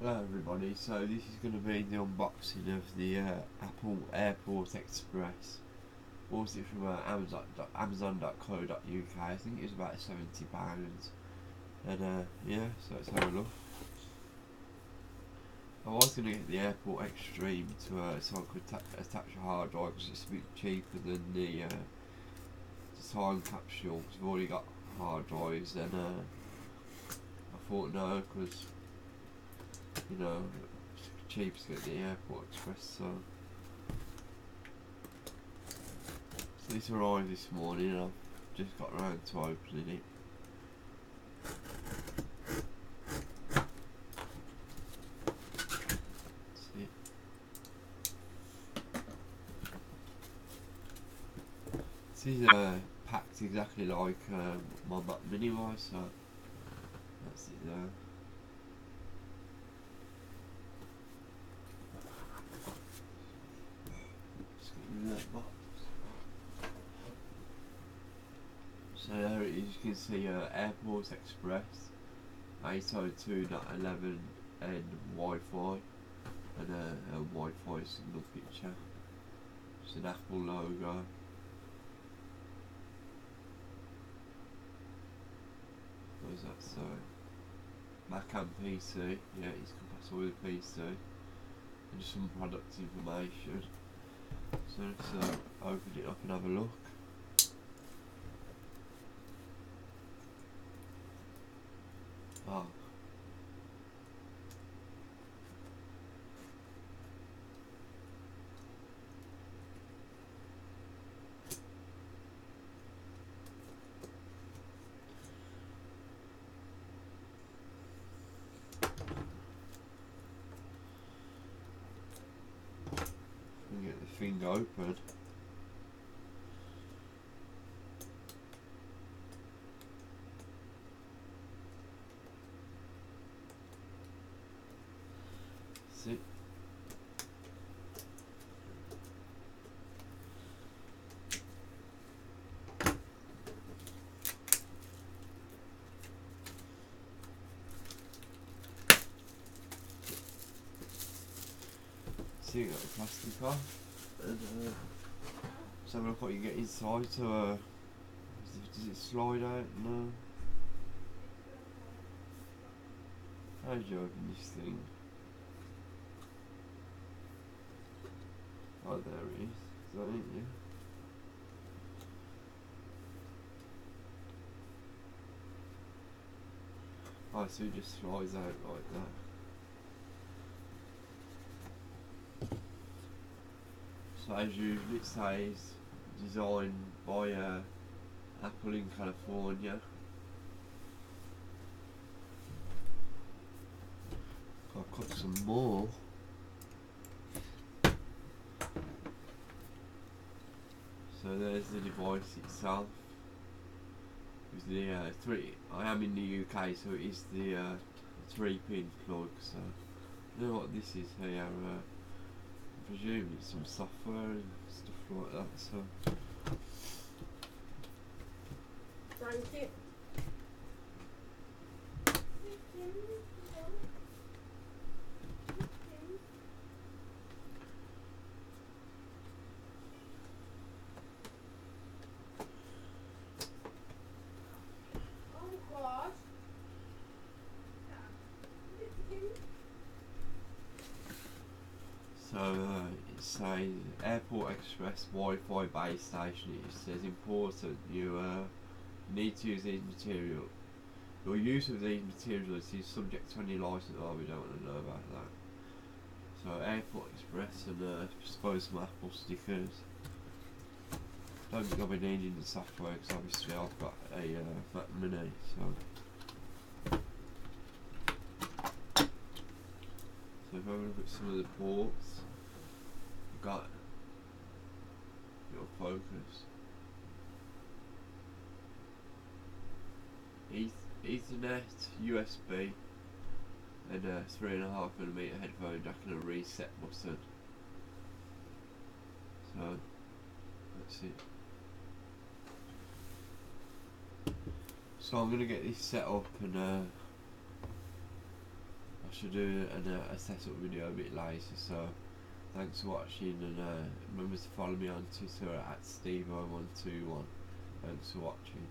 Hello everybody, so this is going to be the unboxing of the Apple Airport Express. Bought it from Amazon.co.uk. I think it was about £70. And yeah, so let's have a look. I was going to get the Airport Extreme so I could attach a hard drive because it's a bit cheaper than the time capsule, because I've already got hard drives. And I thought no, because you know, it's cheap to get the Airport Express. So this arrived this morning and I've just got around to opening it. See? This is packed exactly like my Mac Mini was, so that's it there. Just get rid of that box. So there it is, you can see Airport Express 802.11n Wi-Fi and a Wi-Fi signal picture. It's an Apple logo. What does that say? Mac and PC, yeah, it's compatible with PC. And just some product information. So let's open it up and have a look. Oh. Get the thing open. See? See, you got the plastic off. And let's have a look what you get inside. So does it slide out? No. How do you open this thing? Oh, there it is. Is that it? Yeah. Oh, so it just slides out like that. So as usual, it says designed by Apple in California. I've got some more. So there's the device itself. With the three. I am in the UK, so it is the 3-pin plug. So I don't know what this is here. I presume it's some software and stuff like that. So. Thank you. So it says Airport Express Wi-Fi base station. It says important. You need to use these materials. Your use of these materials is subject to any license. Oh, we don't want to know about that. So Airport Express and I suppose some Apple stickers. Don't think I'll be needing the software because obviously I've got a Mac Mini. So if I look at some of the ports, I've got your focus. Ethernet, USB, and a 3.5mm headphone jack and a reset button. So that's it. So I'm gonna get this set up and should do a setup video a bit later, so thanks for watching, and remember to follow me on Twitter at Steve0121. Thanks for watching.